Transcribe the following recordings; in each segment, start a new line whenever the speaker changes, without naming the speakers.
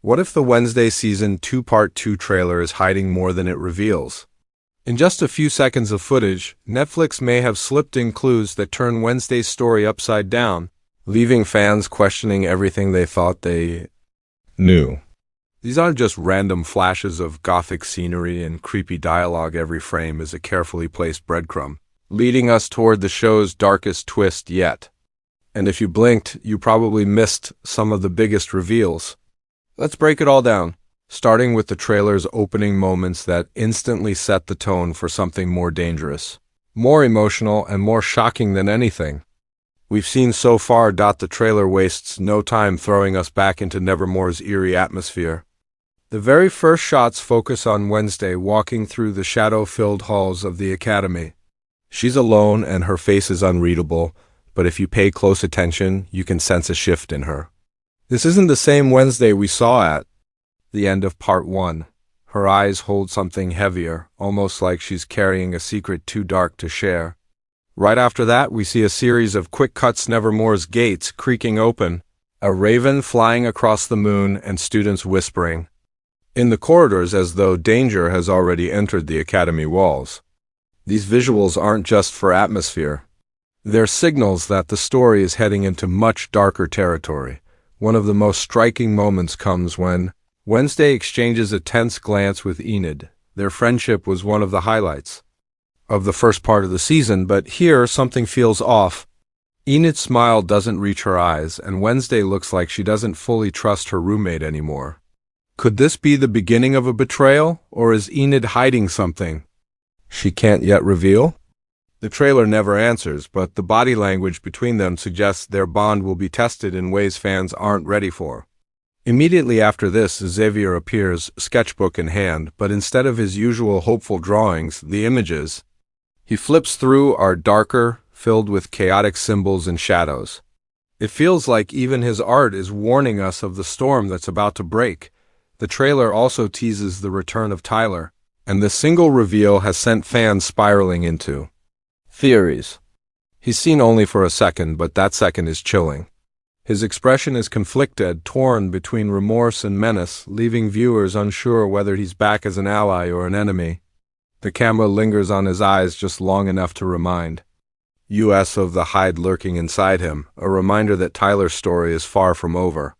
What if the Wednesday Season 2 Part 2 trailer is hiding more than it reveals? In just a few seconds of footage, Netflix may have slipped in clues that turn Wednesday's story upside down, leaving fans questioning everything they thought they knew. These aren't just random flashes of gothic scenery and creepy dialogue. Every frame is a carefully placed breadcrumb, leading us toward the show's darkest twist yet. And if you blinked, you probably missed some of the biggest reveals. Let's break it all down, starting with the trailer's opening moments that instantly set the tone for something more dangerous, more emotional, and more shocking than anything we've seen so far. The trailer wastes no time throwing us back into Nevermore's eerie atmosphere. The very first shots focus on Wednesday walking through the shadow-filled halls of the Academy. She's alone and her face is unreadable, but if you pay close attention, you can sense a shift in her. This isn't the same Wednesday we saw at the end of Part 1. Her eyes hold something heavier, almost like she's carrying a secret too dark to share. Right after that, we see a series of quick cuts, Nevermore's gates creaking open, a raven flying across the moon, and students whispering in the corridors as though danger has already entered the Academy walls. These visuals aren't just for atmosphere. They're signals that the story is heading into much darker territory. One of the most striking moments comes when Wednesday exchanges a tense glance with Enid. Their friendship was one of the highlights of the first part of the season, but here something feels off. Enid's smile doesn't reach her eyes, and Wednesday looks like she doesn't fully trust her roommate anymore. Could this be the beginning of a betrayal, or is Enid hiding something she can't yet reveal? The trailer never answers, but the body language between them suggests their bond will be tested in ways fans aren't ready for. Immediately after this, Xavier appears, sketchbook in hand, but instead of his usual hopeful drawings, the images he flips through are darker, filled with chaotic symbols and shadows. It feels like even his art is warning us of the storm that's about to break. The trailer also teases the return of Tyler, and the single reveal has sent fans spiraling into theories. He's seen only for a second, but that second is chilling. His expression is conflicted, torn between remorse and menace, leaving viewers unsure whether he's back as an ally or an enemy. The camera lingers on his eyes just long enough to remind us of the Hyde lurking inside him, a reminder that Tyler's story is far from over.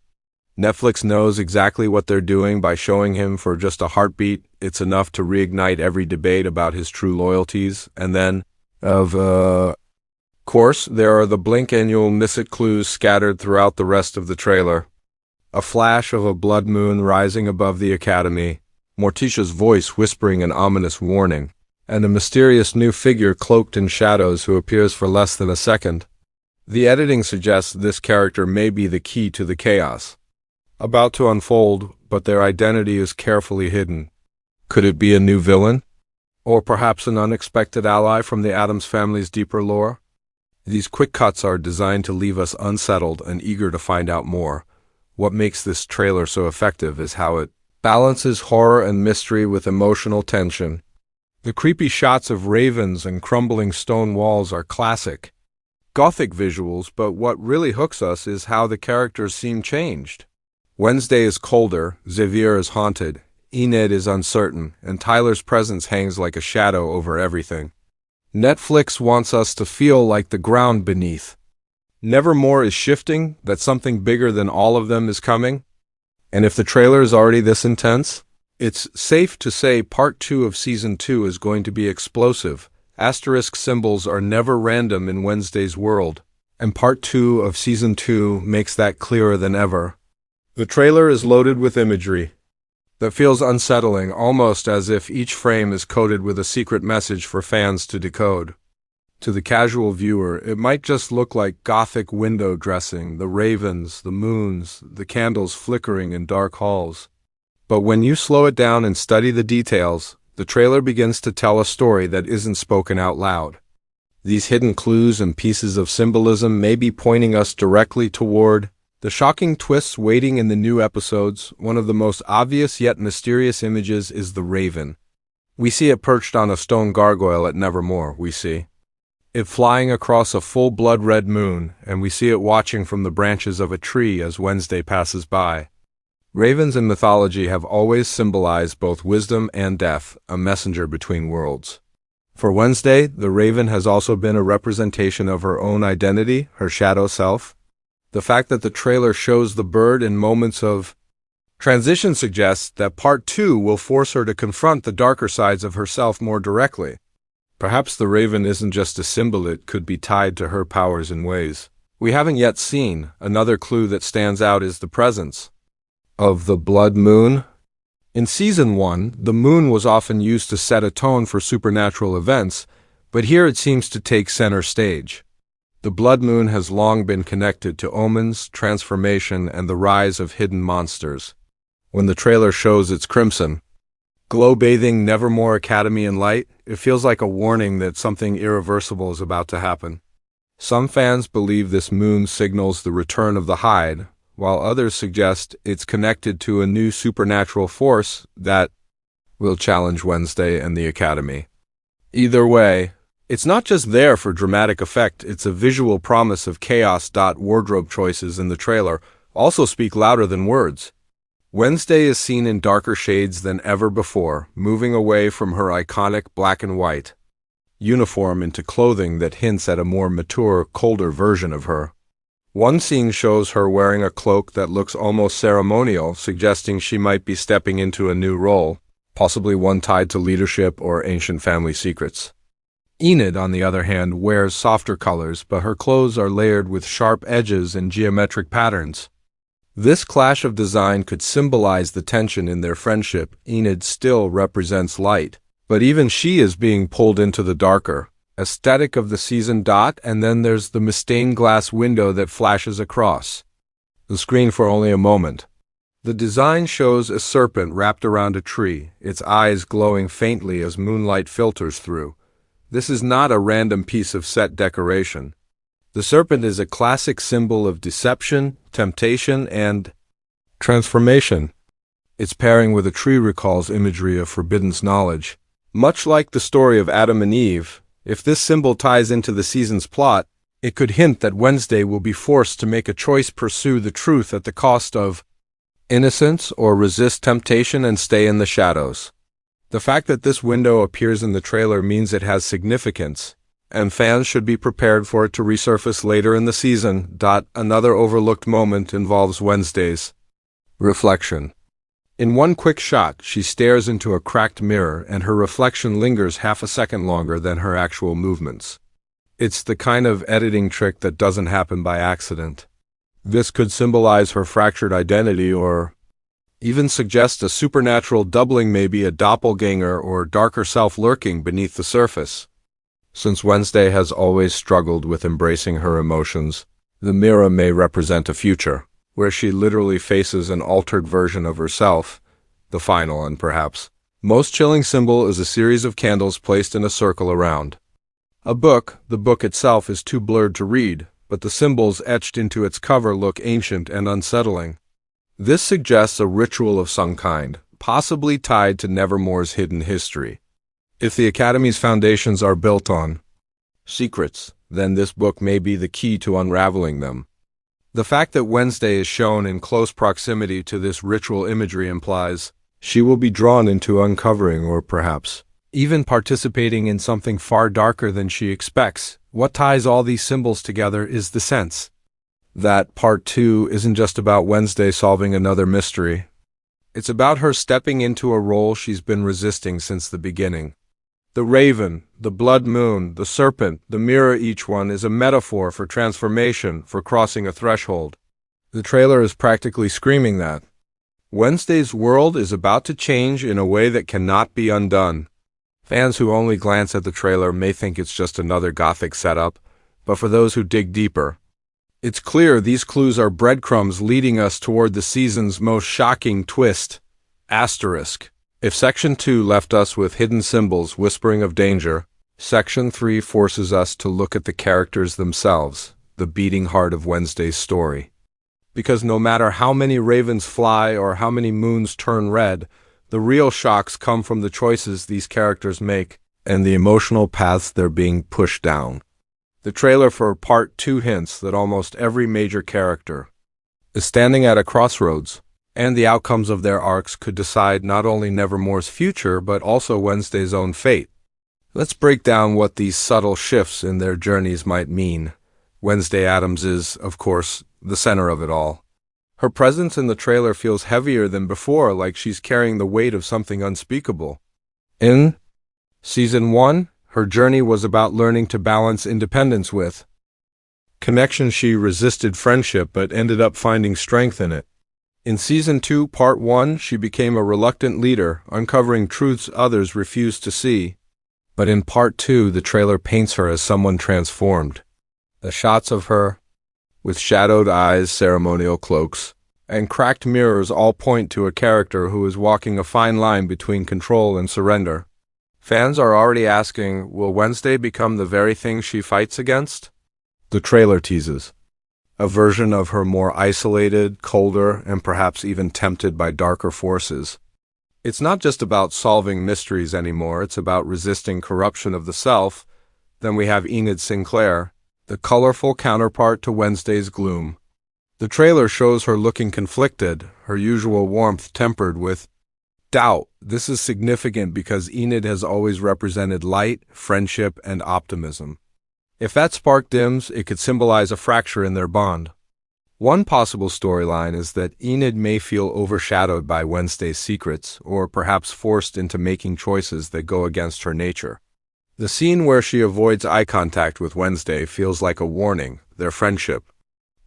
Netflix knows exactly what they're doing by showing him for just a heartbeat. It's enough to reignite every debate about his true loyalties, and then of course, there are the blink and you'll miss it clues scattered throughout the rest of the trailer. A flash of a blood moon rising above the Academy, Morticia's voice whispering an ominous warning, and a mysterious new figure cloaked in shadows who appears for less than a second. The editing suggests this character may be the key to the chaos about to unfold, but their identity is carefully hidden. Could it be a new villain? Or perhaps an unexpected ally from the Addams family's deeper lore? These quick cuts are designed to leave us unsettled and eager to find out more. What makes this trailer so effective is how it balances horror and mystery with emotional tension. The creepy shots of ravens and crumbling stone walls are classic Gothic visuals, but what really hooks us is how the characters seem changed. Wednesday is colder, Xavier is haunted, Enid is uncertain, and Tyler's presence hangs like a shadow over everything. Netflix wants us to feel like the ground beneath Nevermore is shifting, that something bigger than all of them is coming. And if the trailer is already this intense, it's safe to say Part 2 of Season 2 is going to be explosive. Asterisk symbols are never random in Wednesday's world, and Part 2 of Season 2 makes that clearer than ever. The trailer is loaded with imagery that feels unsettling, almost as if each frame is coded with a secret message for fans to decode. To the casual viewer, it might just look like Gothic window dressing, the ravens, the moons, the candles flickering in dark halls. But when you slow it down and study the details, the trailer begins to tell a story that isn't spoken out loud. These hidden clues and pieces of symbolism may be pointing us directly toward the shocking twists waiting in the new episodes. One of the most obvious yet mysterious images is the raven. We see it perched on a stone gargoyle at Nevermore. We see it flying across a full blood red moon, and we see it watching from the branches of a tree as Wednesday passes by. Ravens in mythology have always symbolized both wisdom and death, a messenger between worlds. For Wednesday, the raven has also been a representation of her own identity, her shadow self. The fact that the trailer shows the bird in moments of transition suggests that Part 2 will force her to confront the darker sides of herself more directly. Perhaps the raven isn't just a symbol, it could be tied to her powers in ways we haven't yet seen. Another clue that stands out is the presence of the blood moon. In Season 1, the moon was often used to set a tone for supernatural events, but here it seems to take center stage. The blood moon has long been connected to omens, transformation, and the rise of hidden monsters. When the trailer shows its crimson glow bathing Nevermore Academy in light, it feels like a warning that something irreversible is about to happen. Some fans believe this moon signals the return of the Hyde, while others suggest it's connected to a new supernatural force that will challenge Wednesday and the Academy. Either way, it's not just there for dramatic effect, it's a visual promise of chaos. Wardrobe choices in the trailer also speak louder than words. Wednesday is seen in darker shades than ever before, moving away from her iconic black and white uniform into clothing that hints at a more mature, colder version of her. One scene shows her wearing a cloak that looks almost ceremonial, suggesting she might be stepping into a new role, possibly one tied to leadership or ancient family secrets. Enid, on the other hand, wears softer colors, but her clothes are layered with sharp edges and geometric patterns. This clash of design could symbolize the tension in their friendship. Enid still represents light, but even she is being pulled into the darker aesthetic of the season. And then there's the stained glass window that flashes across the screen for only a moment. The design shows a serpent wrapped around a tree, its eyes glowing faintly as moonlight filters through. This is not a random piece of set decoration. The serpent is a classic symbol of deception, temptation, and transformation. Its pairing with a tree recalls imagery of forbidden knowledge. Much like the story of Adam and Eve, if this symbol ties into the season's plot, it could hint that Wednesday will be forced to make a choice: pursue the truth at the cost of innocence or resist temptation and stay in the shadows. The fact that this window appears in the trailer means it has significance, and fans should be prepared for it to resurface later in the season. Another overlooked moment involves Wednesday's reflection. In one quick shot, she stares into a cracked mirror, and her reflection lingers half a second longer than her actual movements. It's the kind of editing trick that doesn't happen by accident. This could symbolize her fractured identity or even suggest a supernatural doubling, maybe a doppelganger or darker self lurking beneath the surface. Since Wednesday has always struggled with embracing her emotions, the mirror may represent a future where she literally faces an altered version of herself. The final and perhaps most chilling symbol is a series of candles placed in a circle around a book. The book itself is too blurred to read, but the symbols etched into its cover look ancient and unsettling. This suggests a ritual of some kind, possibly tied to Nevermore's hidden history. If the Academy's foundations are built on secrets, then this book may be the key to unraveling them. The fact that Wednesday is shown in close proximity to this ritual imagery implies she will be drawn into uncovering or perhaps even participating in something far darker than she expects. What ties all these symbols together is the sense that Part 2 isn't just about Wednesday solving another mystery. It's about her stepping into a role she's been resisting since the beginning. The raven, the blood moon, the serpent, the mirror, each one is a metaphor for transformation, for crossing a threshold. The trailer is practically screaming that Wednesday's world is about to change in a way that cannot be undone. Fans who only glance at the trailer may think it's just another gothic setup, but for those who dig deeper, it's clear these clues are breadcrumbs leading us toward the season's most shocking twist. Asterisk. If Section 2 left us with hidden symbols whispering of danger, Section 3 forces us to look at the characters themselves, the beating heart of Wednesday's story. Because no matter how many ravens fly or how many moons turn red, the real shocks come from the choices these characters make and the emotional paths they're being pushed down. The trailer for Part 2 hints that almost every major character is standing at a crossroads, and the outcomes of their arcs could decide not only Nevermore's future but also Wednesday's own fate. Let's break down what these subtle shifts in their journeys might mean. Wednesday Addams is, of course, the center of it all. Her presence in the trailer feels heavier than before, like she's carrying the weight of something unspeakable. In Season 1, her journey was about learning to balance independence with connection. She resisted friendship but ended up finding strength in it. In Season 2, Part 1, she became a reluctant leader, uncovering truths others refused to see. But in Part 2, the trailer paints her as someone transformed. The shots of her, with shadowed eyes, ceremonial cloaks, and cracked mirrors all point to a character who is walking a fine line between control and surrender. Fans are already asking, will Wednesday become the very thing she fights against? The trailer teases a version of her more isolated, colder, and perhaps even tempted by darker forces. It's not just about solving mysteries anymore, it's about resisting corruption of the self. Then we have Enid Sinclair, the colorful counterpart to Wednesday's gloom. The trailer shows her looking conflicted, her usual warmth tempered with doubt. This is significant because Enid has always represented light, friendship, and optimism. If that spark dims, it could symbolize a fracture in their bond. One possible storyline is that Enid may feel overshadowed by Wednesday's secrets, or perhaps forced into making choices that go against her nature. The scene where she avoids eye contact with Wednesday feels like a warning. Their friendship,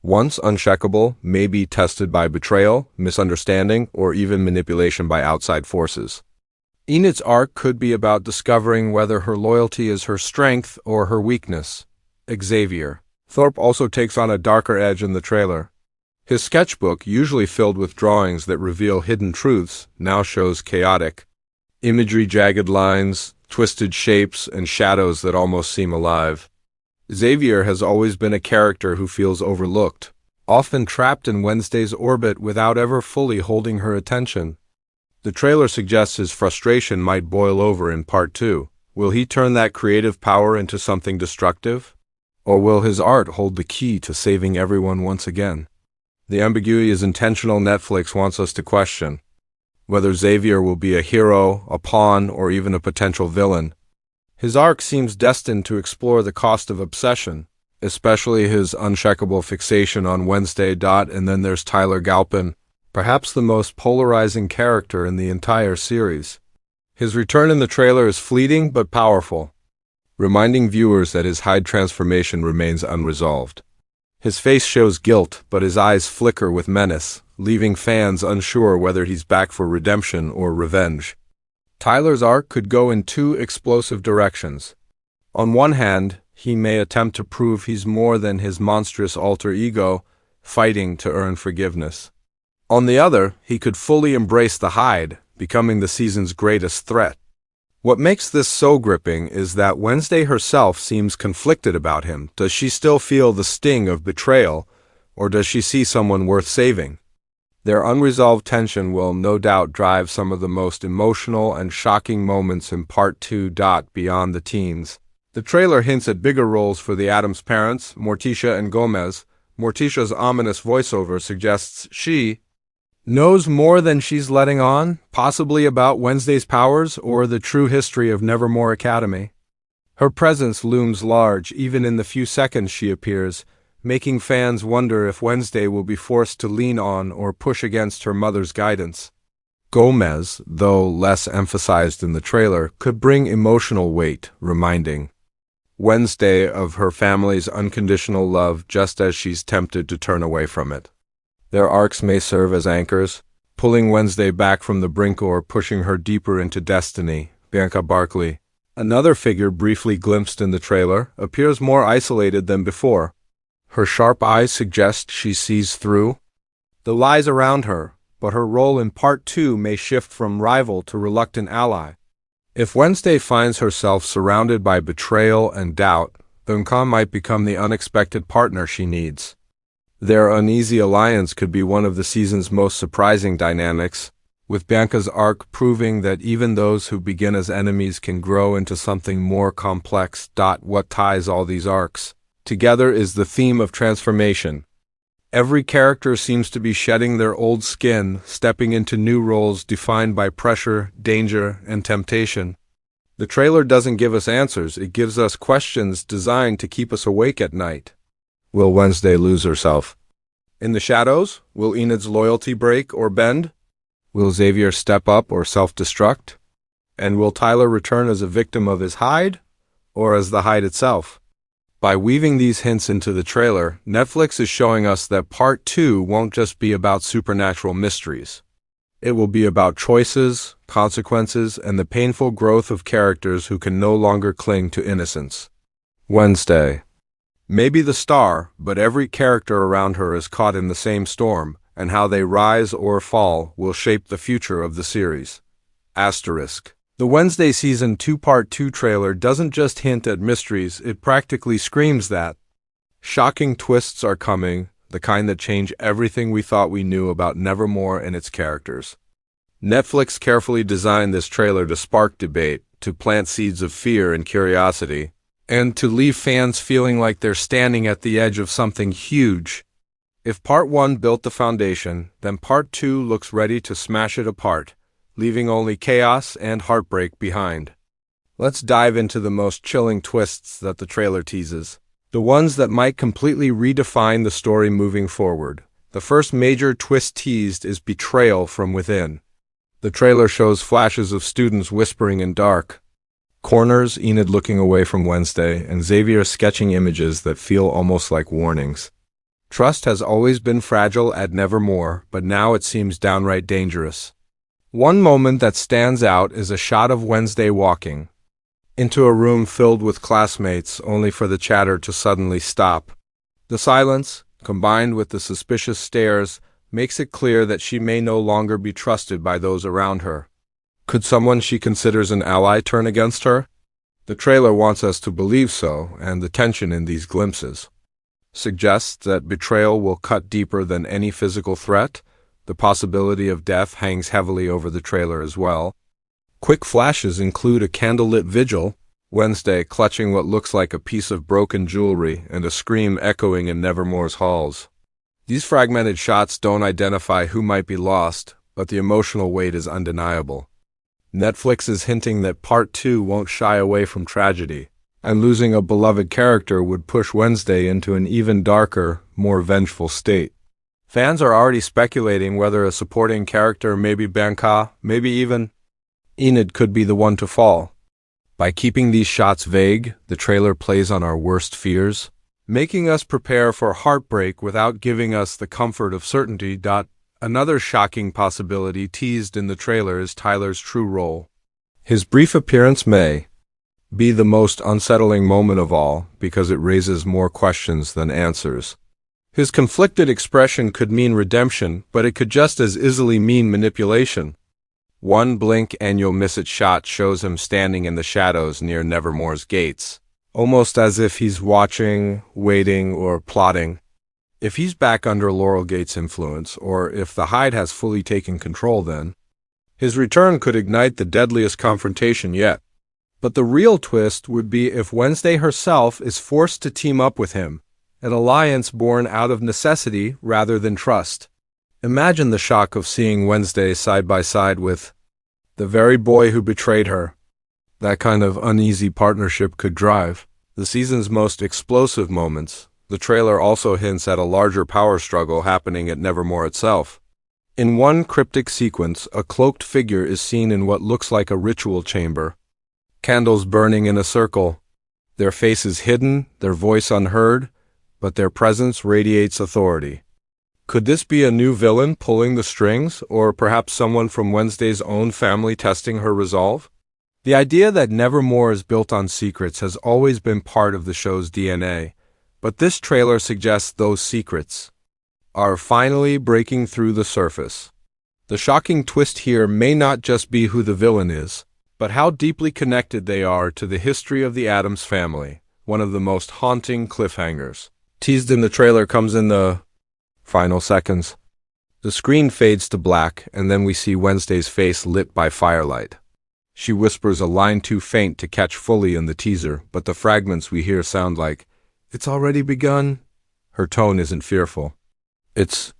once unshakable, may be tested by betrayal, misunderstanding, or even manipulation by outside forces. Enid's arc could be about discovering whether her loyalty is her strength or her weakness. Xavier Thorpe also takes on a darker edge in the trailer. His sketchbook, usually filled with drawings that reveal hidden truths, now shows chaotic imagery, jagged lines, twisted shapes, and shadows that almost seem alive. Xavier has always been a character who feels overlooked, often trapped in Wednesday's orbit without ever fully holding her attention. The trailer suggests his frustration might boil over in Part 2. Will he turn that creative power into something destructive? Or will his art hold the key to saving everyone once again? The ambiguity is intentional. Netflix wants us to question whether Xavier will be a hero, a pawn, or even a potential villain. His arc seems destined to explore the cost of obsession, especially his unshakable fixation on Wednesday. And then there's Tyler Galpin, perhaps the most polarizing character in the entire series. His return in the trailer is fleeting but powerful, reminding viewers that his Hyde transformation remains unresolved. His face shows guilt, but his eyes flicker with menace, leaving fans unsure whether he's back for redemption or revenge. Tyler's arc could go in two explosive directions. On one hand, he may attempt to prove he's more than his monstrous alter ego, fighting to earn forgiveness. On the other, he could fully embrace the Hyde, becoming the season's greatest threat. What makes this so gripping is that Wednesday herself seems conflicted about him. Does she still feel the sting of betrayal, or does she see someone worth saving? Their unresolved tension will no doubt drive some of the most emotional and shocking moments in Part 2. Beyond the teens, the trailer hints at bigger roles for the Addams parents, Morticia and Gomez. Morticia's ominous voiceover suggests she knows more than she's letting on, possibly about Wednesday's powers or the true history of Nevermore Academy. Her presence looms large even in the few seconds she appears, making fans wonder if Wednesday will be forced to lean on or push against her mother's guidance. Gomez, though less emphasized in the trailer, could bring emotional weight, reminding Wednesday of her family's unconditional love just as she's tempted to turn away from it. Their arcs may serve as anchors, pulling Wednesday back from the brink or pushing her deeper into destiny. Bianca Barkley, another figure briefly glimpsed in the trailer, appears more isolated than before. Her sharp eyes suggest she sees through the lies around her, but her role in Part 2 may shift from rival to reluctant ally. If Wednesday finds herself surrounded by betrayal and doubt, Duncan might become the unexpected partner she needs. Their uneasy alliance could be one of the season's most surprising dynamics, with Bianca's arc proving that even those who begin as enemies can grow into something more complex. What ties all these arcs together is the theme of transformation. Every character seems to be shedding their old skin, stepping into new roles defined by pressure, danger, and temptation. The trailer doesn't give us answers, it gives us questions designed to keep us awake at night. Will Wednesday lose herself? In the shadows, will Enid's loyalty break or bend? Will Xavier step up or self-destruct? And will Tyler return as a victim of his Hyde, or as the Hyde itself? By weaving these hints into the trailer, Netflix is showing us that Part 2 won't just be about supernatural mysteries. It will be about choices, consequences, and the painful growth of characters who can no longer cling to innocence. Wednesday. Maybe the star, but every character around her is caught in the same storm, and how they rise or fall will shape the future of the series. Asterisk. The Wednesday Season 2 Part 2 trailer doesn't just hint at mysteries, it practically screams that. Shocking twists are coming, the kind that change everything we thought we knew about Nevermore and its characters. Netflix carefully designed this trailer to spark debate, to plant seeds of fear and curiosity, and to leave fans feeling like they're standing at the edge of something huge. If Part 1 built the foundation, then Part 2 looks ready to smash it apart, leaving only chaos and heartbreak behind. Let's dive into the most chilling twists that the trailer teases, the ones that might completely redefine the story moving forward. The first major twist teased is betrayal from within. The trailer shows flashes of students whispering in dark corners, Enid looking away from Wednesday, and Xavier sketching images that feel almost like warnings. Trust has always been fragile at Nevermore, but now it seems downright dangerous. One moment that stands out is a shot of Wednesday walking into a room filled with classmates, only for the chatter to suddenly stop. The silence, combined with the suspicious stares, makes it clear that she may no longer be trusted by those around her. Could someone she considers an ally turn against her? The trailer wants us to believe so, and the tension in these glimpses suggests that betrayal will cut deeper than any physical threat. The possibility of death hangs heavily over the trailer as well. Quick flashes include a candlelit vigil, Wednesday clutching what looks like a piece of broken jewelry, and a scream echoing in Nevermore's halls. These fragmented shots don't identify who might be lost, but the emotional weight is undeniable. Netflix is hinting that Part 2 won't shy away from tragedy, and losing a beloved character would push Wednesday into an even darker, more vengeful state. Fans are already speculating whether a supporting character, maybe Banka, maybe even Enid, could be the one to fall. By keeping these shots vague, the trailer plays on our worst fears, making us prepare for heartbreak without giving us the comfort of certainty. Another shocking possibility teased in the trailer is Tyler's true role. His brief appearance may be the most unsettling moment of all because it raises more questions than answers. His conflicted expression could mean redemption, but it could just as easily mean manipulation. One blink and you'll miss it shot shows him standing in the shadows near Nevermore's gates, almost as if he's watching, waiting, or plotting. If he's back under Laurel Gate's influence, or if the Hyde has fully taken control, then his return could ignite the deadliest confrontation yet. But the real twist would be if Wednesday herself is forced to team up with him, an alliance born out of necessity rather than trust. Imagine the shock of seeing Wednesday side by side with the very boy who betrayed her. That kind of uneasy partnership could drive the season's most explosive moments. The trailer also hints at a larger power struggle happening at Nevermore itself. In one cryptic sequence, a cloaked figure is seen in what looks like a ritual chamber. Candles burning in a circle, their faces hidden, their voice unheard, but their presence radiates authority. Could this be a new villain pulling the strings, or perhaps someone from Wednesday's own family testing her resolve? The idea that Nevermore is built on secrets has always been part of the show's DNA, but this trailer suggests those secrets are finally breaking through the surface. The shocking twist here may not just be who the villain is, but how deeply connected they are to the history of the Addams family, one of the most haunting cliffhangers teased in the trailer comes in the final seconds. The screen fades to black, and then we see Wednesday's face lit by firelight. She whispers a line too faint to catch fully in the teaser, but the fragments we hear sound like, "It's already begun." Her tone isn't fearful. It's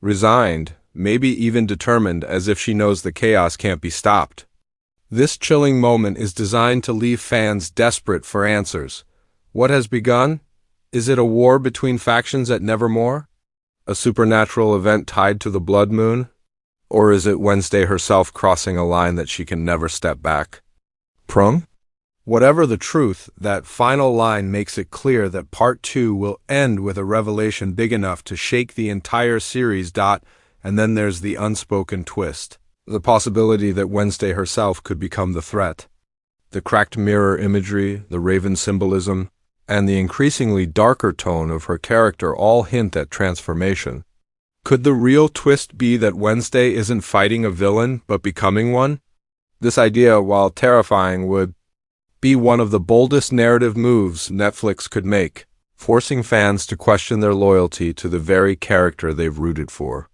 resigned, maybe even determined, as if she knows the chaos can't be stopped. This chilling moment is designed to leave fans desperate for answers. What has begun? Is it a war between factions at Nevermore? A supernatural event tied to the blood moon? Or is it Wednesday herself crossing a line that she can never step back? Prung? Whatever the truth, that final line makes it clear that Part 2 will end with a revelation big enough to shake the entire series. And then there's the unspoken twist. The possibility that Wednesday herself could become the threat. The cracked mirror imagery, the raven symbolism, and the increasingly darker tone of her character all hint at transformation. Could the real twist be that Wednesday isn't fighting a villain, but becoming one? This idea, while terrifying, would be one of the boldest narrative moves Netflix could make, forcing fans to question their loyalty to the very character they've rooted for.